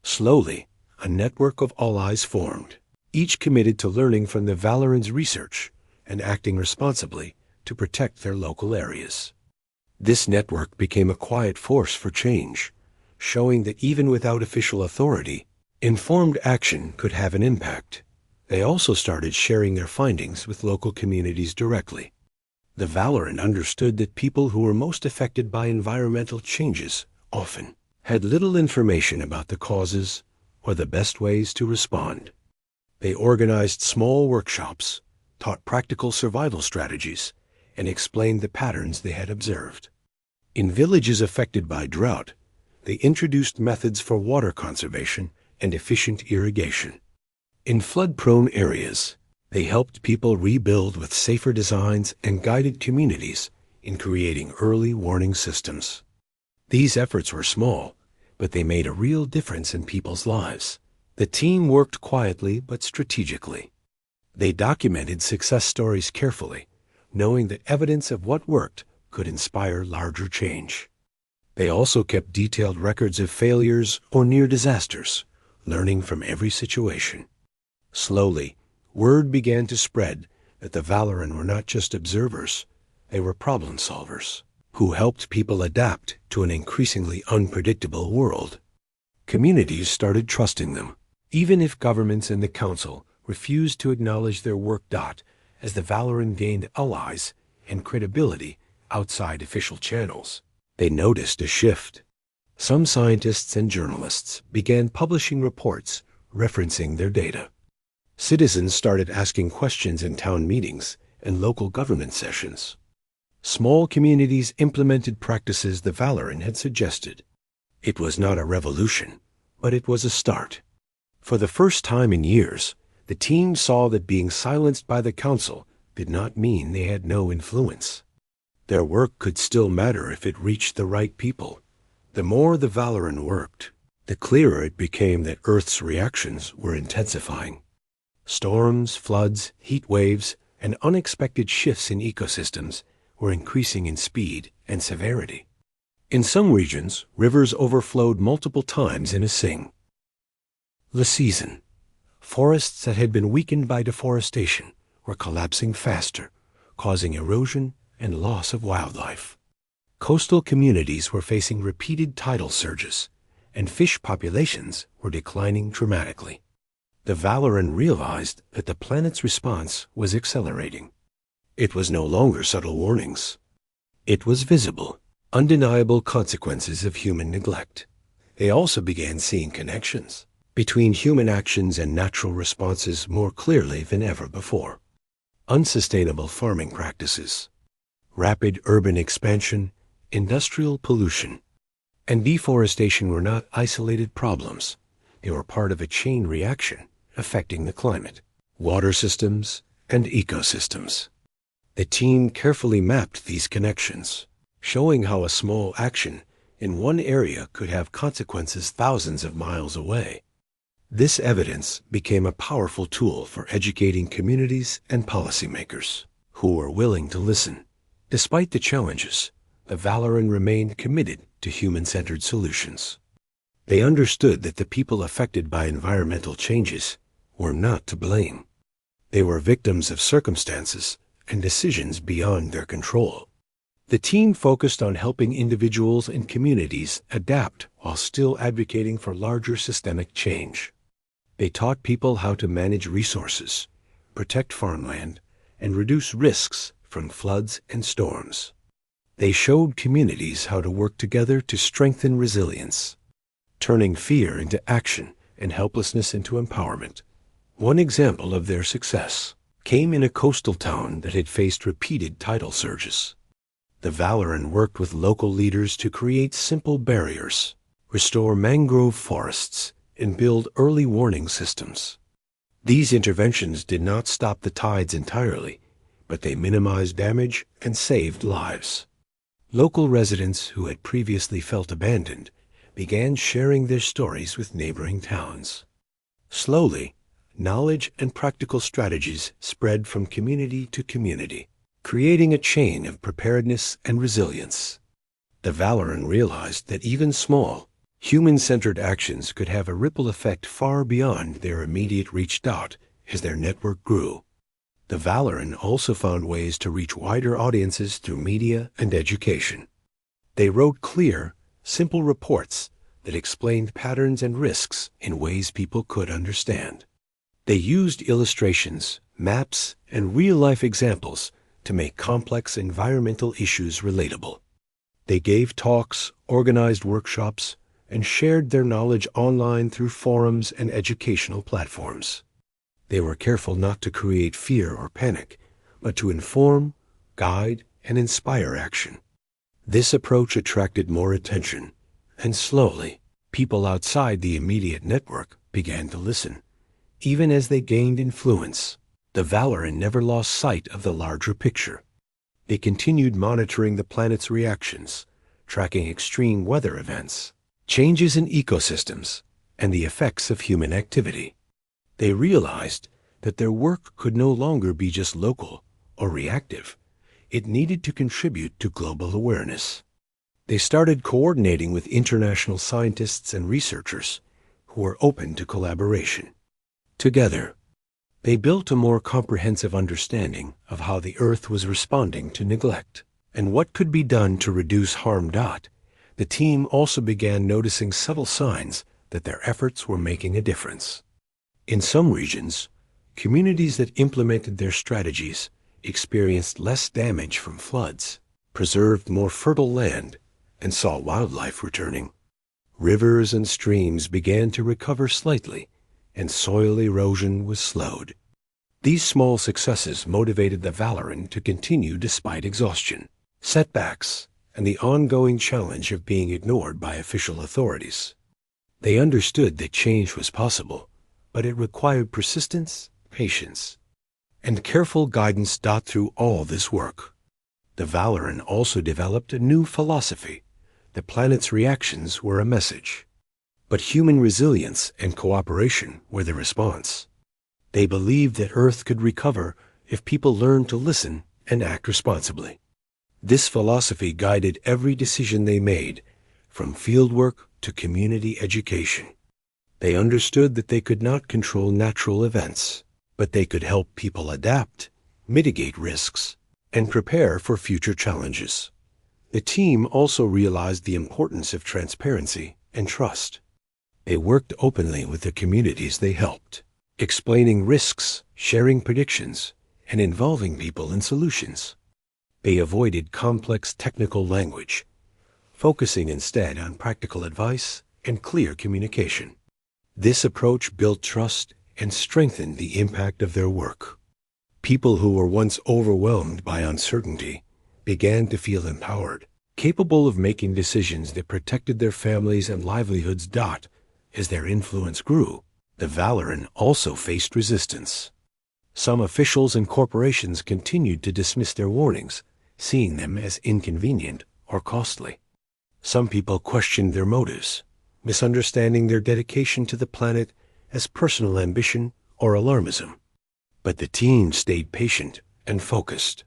Slowly, a network of allies formed, each committed to learning from the Valoran's research and acting responsibly to protect their local areas. This network became a quiet force for change, showing that even without official authority, informed action could have an impact. They also started sharing their findings with local communities directly. The Valoran understood that people who were most affected by environmental changes often had little information about the causes or the best ways to respond. They organized small workshops, taught practical survival strategies, and explained the patterns they had observed. In villages affected by drought, they introduced methods for water conservation and efficient irrigation. In flood-prone areas, they helped people rebuild with safer designs and guided communities in creating early warning systems. These efforts were small, but they made a real difference in people's lives. The team worked quietly but strategically. They documented success stories carefully, knowing that evidence of what worked could inspire larger change. They also kept detailed records of failures or near disasters, learning from every situation. Slowly, word began to spread that the Valoran were not just observers, they were problem solvers who helped people adapt to an increasingly unpredictable world. Communities started trusting them, even if governments and the Council refused to acknowledge their work. As the Valoran gained allies and credibility outside official channels, they noticed a shift. Some scientists and journalists began publishing reports referencing their data. Citizens started asking questions in town meetings and local government sessions. Small communities implemented practices the Valoran had suggested. It was not a revolution, but it was a start. For the first time in years, the team saw that being silenced by the Council did not mean they had no influence. Their work could still matter if it reached the right people. The more the Valoran worked, the clearer it became that Earth's reactions were intensifying. Storms, floods, heat waves, and unexpected shifts in ecosystems were increasing in speed and severity. In some regions, rivers overflowed multiple times in a single season. Forests that had been weakened by deforestation were collapsing faster, causing erosion and loss of wildlife. Coastal communities were facing repeated tidal surges, and fish populations were declining dramatically. The Valoran realized that the planet's response was accelerating. It was no longer subtle warnings. It was visible, undeniable consequences of human neglect. They also began seeing connections between human actions and natural responses more clearly than ever before. Unsustainable farming practices, rapid urban expansion, industrial pollution, and deforestation were not isolated problems. They were part of a chain reaction affecting the climate, water systems, and ecosystems. The team carefully mapped these connections, showing how a small action in one area could have consequences thousands of miles away. This evidence became a powerful tool for educating communities and policymakers who were willing to listen. Despite the challenges, the Valoran remained committed to human-centered solutions. They understood that the people affected by environmental changes were not to blame. They were victims of circumstances and decisions beyond their control. The team focused on helping individuals and communities adapt while still advocating for larger systemic change. They taught people how to manage resources, protect farmland, and reduce risks from floods and storms. They showed communities how to work together to strengthen resilience, turning fear into action and helplessness into empowerment. One example of their success came in a coastal town that had faced repeated tidal surges. The Valoran worked with local leaders to create simple barriers, restore mangrove forests, and build early warning systems. These interventions did not stop the tides entirely, but they minimized damage and saved lives. Local residents who had previously felt abandoned began sharing their stories with neighboring towns. Slowly, knowledge and practical strategies spread from community to community, creating a chain of preparedness and resilience. The Valoran realized that even small, human-centered actions could have a ripple effect far beyond their immediate reach out as their network grew. The Valoran also found ways to reach wider audiences through media and education. They wrote clear, simple reports that explained patterns and risks in ways people could understand. They used illustrations, maps, and real-life examples to make complex environmental issues relatable. They gave talks, organized workshops, and shared their knowledge online through forums and educational platforms. They were careful not to create fear or panic, but to inform, guide, and inspire action. This approach attracted more attention, and slowly, people outside the immediate network began to listen. Even as they gained influence, the Valoran never lost sight of the larger picture. They continued monitoring the planet's reactions, tracking extreme weather events, changes in ecosystems, and the effects of human activity. They realized that their work could no longer be just local or reactive. It needed to contribute to global awareness. They started coordinating with international scientists and researchers who were open to collaboration. Together, they built a more comprehensive understanding of how the Earth was responding to neglect and what could be done to reduce harm. The team also began noticing subtle signs that their efforts were making a difference. In some regions, communities that implemented their strategies experienced less damage from floods, preserved more fertile land, and saw wildlife returning. Rivers and streams began to recover slightly, and soil erosion was slowed. These small successes motivated the Valoran to continue despite exhaustion, setbacks, and the ongoing challenge of being ignored by official authorities. They understood that change was possible, but it required persistence, patience, and careful guidance through all this work. The Valoran also developed a new philosophy. The planet's reactions were a message, but human resilience and cooperation were the response. They believed that Earth could recover if people learned to listen and act responsibly. This philosophy guided every decision they made, from fieldwork to community education. They understood that they could not control natural events, but they could help people adapt, mitigate risks, and prepare for future challenges. The team also realized the importance of transparency and trust. They worked openly with the communities they helped, explaining risks, sharing predictions, and involving people in solutions. They avoided complex technical language, focusing instead on practical advice and clear communication. This approach built trust and strengthened the impact of their work. People who were once overwhelmed by uncertainty began to feel empowered, capable of making decisions that protected their families and livelihoods. As their influence grew, the Valoran also faced resistance. Some officials and corporations continued to dismiss their warnings, seeing them as inconvenient or costly. Some people questioned their motives, misunderstanding their dedication to the planet as personal ambition or alarmism. But the team stayed patient and focused.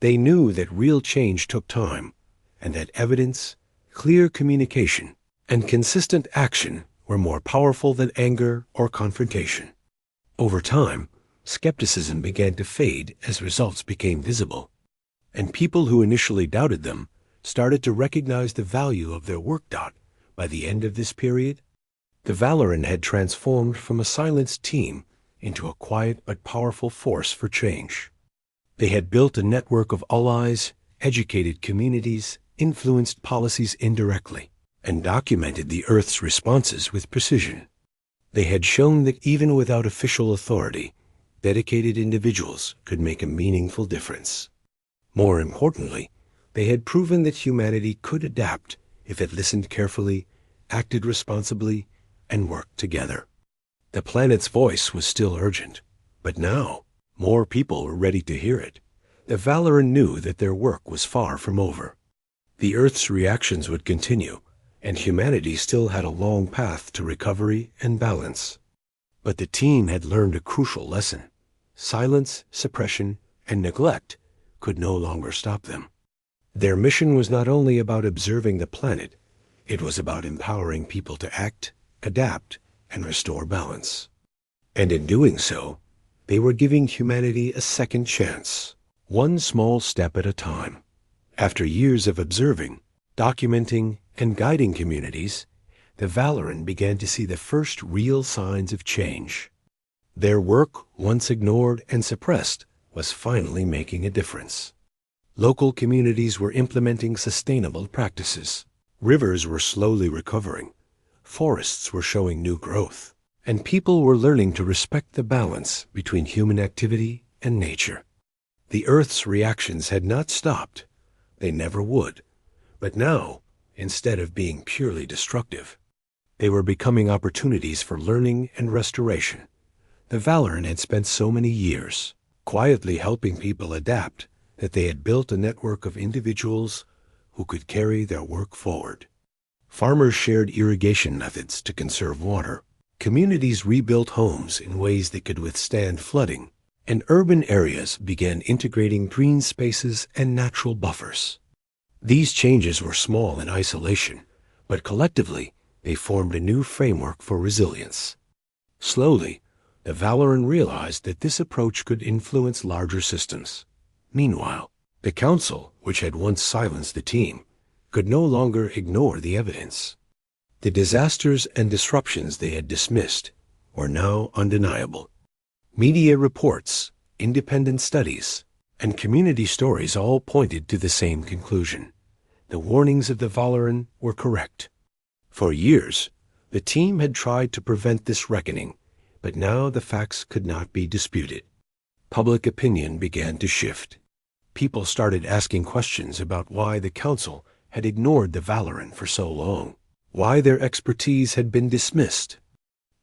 They knew that real change took time, and that evidence, clear communication, and consistent action were more powerful than anger or confrontation. Over time, skepticism began to fade as results became visible, and people who initially doubted them started to recognize the value of their work. By the end of this period, the Valoran had transformed from a silenced team into a quiet but powerful force for change. They had built a network of allies, educated communities, influenced policies indirectly, and documented the Earth's responses with precision. They had shown that even without official authority, dedicated individuals could make a meaningful difference. More importantly, they had proven that humanity could adapt if it listened carefully, acted responsibly, and worked together. The planet's voice was still urgent, but now more people were ready to hear it. The Valoran knew that their work was far from over. The Earth's reactions would continue, and humanity still had a long path to recovery and balance. But the team had learned a crucial lesson. Silence, suppression, and neglect could no longer stop them. Their mission was not only about observing the planet, it was about empowering people to act, adapt, and restore balance. And in doing so, they were giving humanity a second chance, one small step at a time. After years of observing, documenting, and guiding communities, the Valoran began to see the first real signs of change. Their work, once ignored and suppressed, was finally making a difference. Local communities were implementing sustainable practices. Rivers were slowly recovering. Forests were showing new growth. And people were learning to respect the balance between human activity and nature. The Earth's reactions had not stopped. They never would. But now, instead of being purely destructive, they were becoming opportunities for learning and restoration. The Valoran had spent so many years quietly helping people adapt that they had built a network of individuals who could carry their work forward. Farmers shared irrigation methods to conserve water. Communities rebuilt homes in ways that could withstand flooding, and urban areas began integrating green spaces and natural buffers. These changes were small in isolation, but collectively they formed a new framework for resilience. Slowly, the Valoran realized that this approach could influence larger systems. Meanwhile, the Council, which had once silenced the team, could no longer ignore the evidence. The disasters and disruptions they had dismissed were now undeniable. Media reports, independent studies, and community stories all pointed to the same conclusion. The warnings of the Valoran were correct. For years, the team had tried to prevent this reckoning, but now the facts could not be disputed. Public opinion began to shift. People started asking questions about why the Council had ignored the Valoran for so long, why their expertise had been dismissed,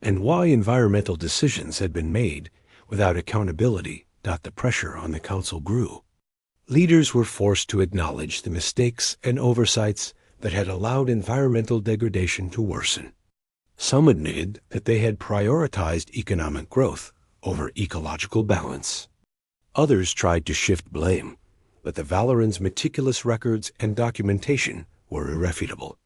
and why environmental decisions had been made without accountability The pressure on the council grew. Leaders were forced to acknowledge the mistakes and oversights that had allowed environmental degradation to worsen. Some admitted that they had prioritized economic growth over ecological balance. Others tried to shift blame, but the Valorans' meticulous records and documentation were irrefutable.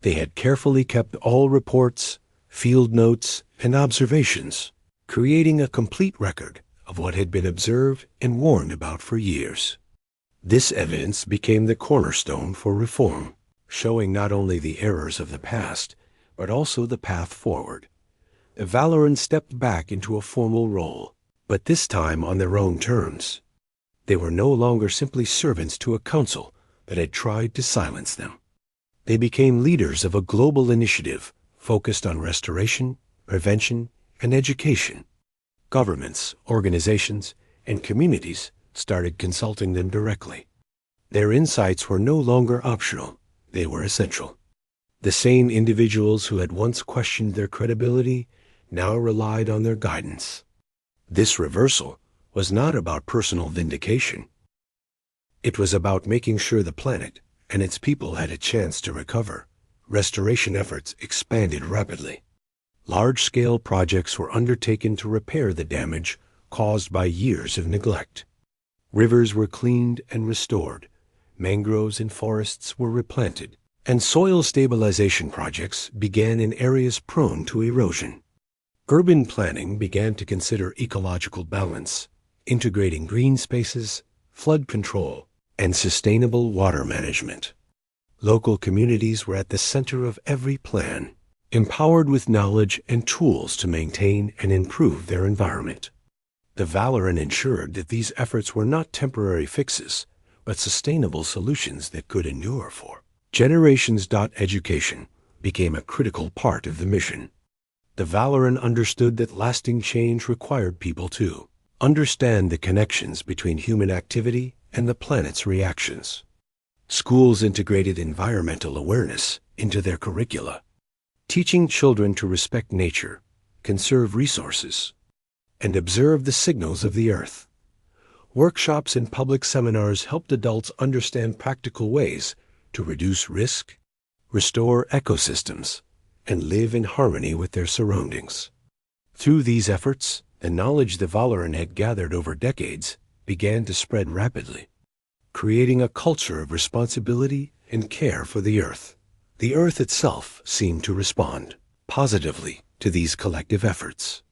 They had carefully kept all reports, field notes, and observations, creating a complete record of what had been observed and warned about for years. This evidence became the cornerstone for reform, showing not only the errors of the past, but also the path forward. The Valorans stepped back into a formal role, but this time on their own terms. They were no longer simply servants to a council that had tried to silence them. They became leaders of a global initiative focused on restoration, prevention, and education. Governments, organizations, and communities started consulting them directly. Their insights were no longer optional, they were essential. The same individuals who had once questioned their credibility now relied on their guidance. This reversal was not about personal vindication. It was about making sure the planet and its people had a chance to recover. Restoration efforts expanded rapidly. Large-scale projects were undertaken to repair the damage caused by years of neglect. Rivers were cleaned and restored, mangroves and forests were replanted, and soil stabilization projects began in areas prone to erosion. Urban planning began to consider ecological balance, integrating green spaces, flood control, and sustainable water management. Local communities were at the center of every plan, empowered with knowledge and tools to maintain and improve their environment. The Valoran ensured that these efforts were not temporary fixes, but sustainable solutions that could endure for generations. Education became a critical part of the mission. The Valoran understood that lasting change required people to understand the connections between human activity and the planet's reactions. Schools integrated environmental awareness into their curricula, teaching children to respect nature, conserve resources, and observe the signals of the earth. Workshops and public seminars helped adults understand practical ways to reduce risk, restore ecosystems, and live in harmony with their surroundings. Through these efforts, the knowledge the Valoran had gathered over decades began to spread rapidly, creating a culture of responsibility and care for the earth. The earth itself seemed to respond positively to these collective efforts.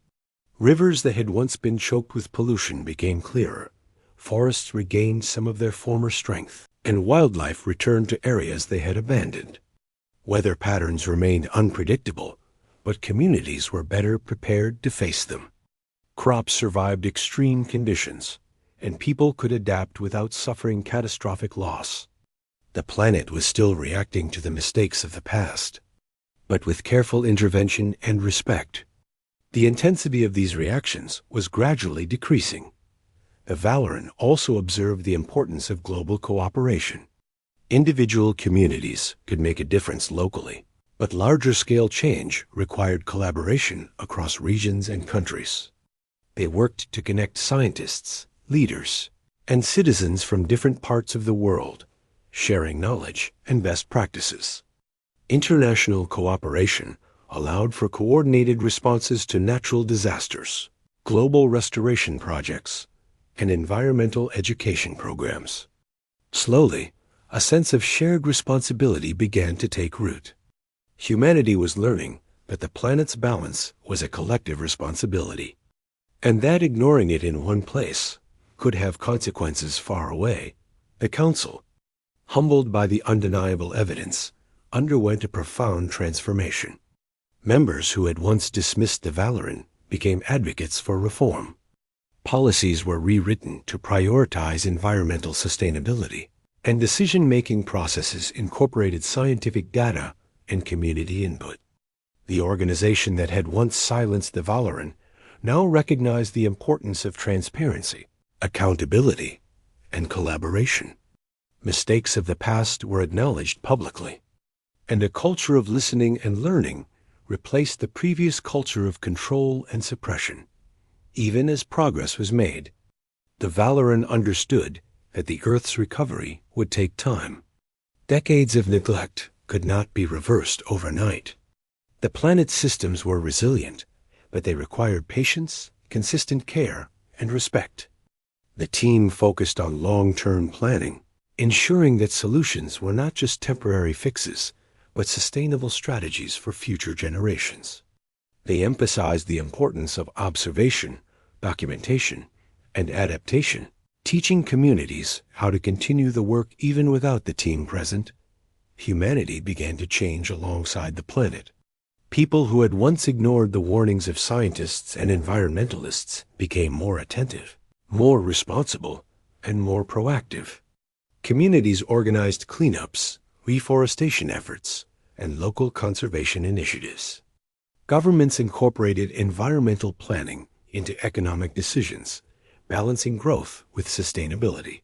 Rivers that had once been choked with pollution became clearer, forests regained some of their former strength, and wildlife returned to areas they had abandoned. Weather patterns remained unpredictable, but communities were better prepared to face them. Crops survived extreme conditions, and people could adapt without suffering catastrophic loss. The planet was still reacting to the mistakes of the past, but with careful intervention and respect. The intensity of these reactions was gradually decreasing. The Valoran also observed the importance of global cooperation. Individual communities could make a difference locally, but larger-scale change required collaboration across regions and countries. They worked to connect scientists, leaders, and citizens from different parts of the world, sharing knowledge and best practices. International cooperation allowed for coordinated responses to natural disasters, global restoration projects, and environmental education programs. Slowly, a sense of shared responsibility began to take root. Humanity was learning that the planet's balance was a collective responsibility, and that ignoring it in one place could have consequences far away. The Council, humbled by the undeniable evidence, underwent a profound transformation. Members who had once dismissed the Valoran became advocates for reform. Policies were rewritten to prioritize environmental sustainability, and decision-making processes incorporated scientific data and community input. The organization that had once silenced the Valoran now recognized the importance of transparency, accountability, and collaboration. Mistakes of the past were acknowledged publicly, and a culture of listening and learning replaced the previous culture of control and suppression. Even as progress was made, The Valoran understood that the Earth's recovery would take time. Decades of neglect could not be reversed overnight. The planet's systems were resilient, but they required patience, consistent care, and respect. The team focused on long-term planning, ensuring that solutions were not just temporary fixes, but sustainable strategies for future generations. They emphasized the importance of observation, documentation, and adaptation, teaching communities how to continue the work even without the team present. Humanity began to change alongside the planet. People who had once ignored the warnings of scientists and environmentalists became more attentive, more responsible, and more proactive. Communities organized cleanups, reforestation efforts, and local conservation initiatives. Governments incorporated environmental planning into economic decisions, balancing growth with sustainability.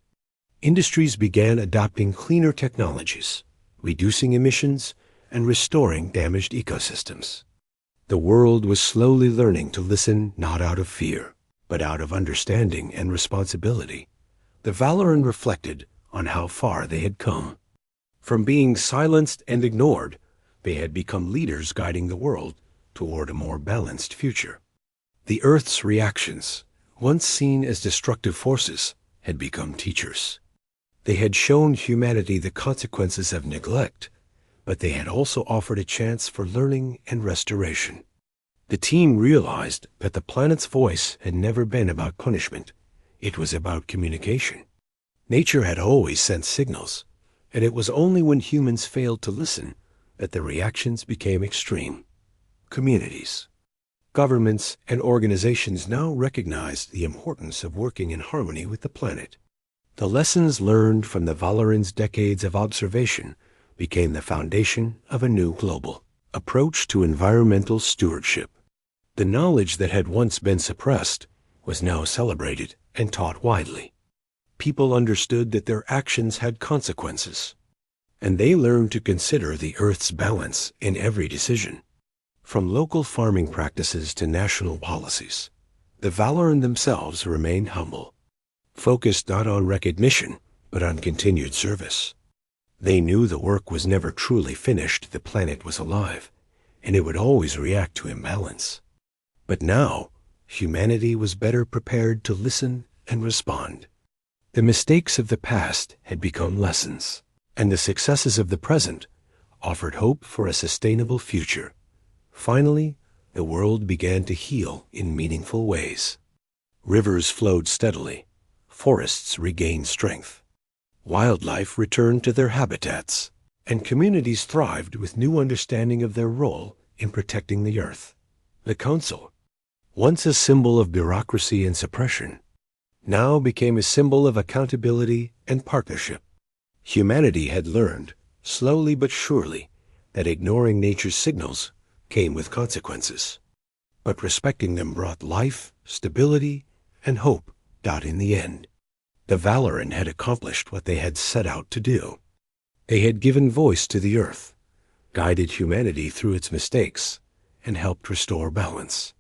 Industries began adopting cleaner technologies, reducing emissions, and restoring damaged ecosystems. The world was slowly learning to listen not out of fear, but out of understanding and responsibility. The Valoran reflected on how far they had come. From being silenced and ignored, they had become leaders guiding the world toward a more balanced future. The Earth's reactions, once seen as destructive forces, had become teachers. They had shown humanity the consequences of neglect, but they had also offered a chance for learning and restoration. The team realized that the planet's voice had never been about punishment. It was about communication. Nature had always sent signals, and it was only when humans failed to listen that the reactions became extreme. Communities, governments, and organizations now recognized the importance of working in harmony with the planet. The lessons learned from the Valoran's decades of observation became the foundation of a new global approach to environmental stewardship. The knowledge that had once been suppressed was now celebrated and taught widely. People understood that their actions had consequences, and they learned to consider the Earth's balance in every decision. From local farming practices to national policies, the Valoran themselves remained humble, focused not on recognition, but on continued service. They knew the work was never truly finished. The planet was alive, and it would always react to imbalance. But now, humanity was better prepared to listen and respond. The mistakes of the past had become lessons, and the successes of the present offered hope for a sustainable future. Finally, the world began to heal in meaningful ways. Rivers flowed steadily, forests regained strength, wildlife returned to their habitats, and communities thrived with new understanding of their role in protecting the Earth. The Council, once a symbol of bureaucracy and suppression, now became a symbol of accountability and partnership. Humanity had learned, slowly but surely, that ignoring nature's signals came with consequences, but respecting them brought life, stability, and hope. In the end, the Valoran had accomplished what they had set out to do. They had given voice to the Earth, guided humanity through its mistakes, and helped restore balance.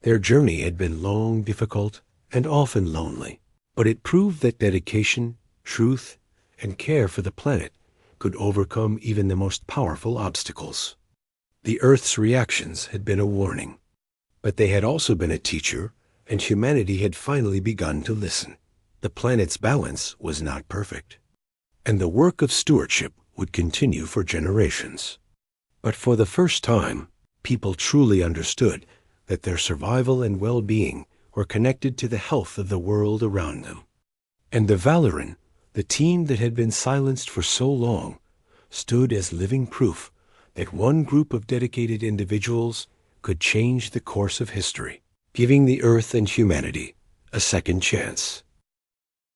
Their journey had been long, difficult, and often lonely, but it proved that dedication, truth, and care for the planet could overcome even the most powerful obstacles. The Earth's reactions had been a warning, but they had also been a teacher, and humanity had finally begun to listen. The planet's balance was not perfect, and the work of stewardship would continue for generations. But for the first time, people truly understood that their survival and well-being were connected to the health of the world around them. And the Valoran, the team that had been silenced for so long, stood as living proof that one group of dedicated individuals could change the course of history, giving the Earth and humanity a second chance.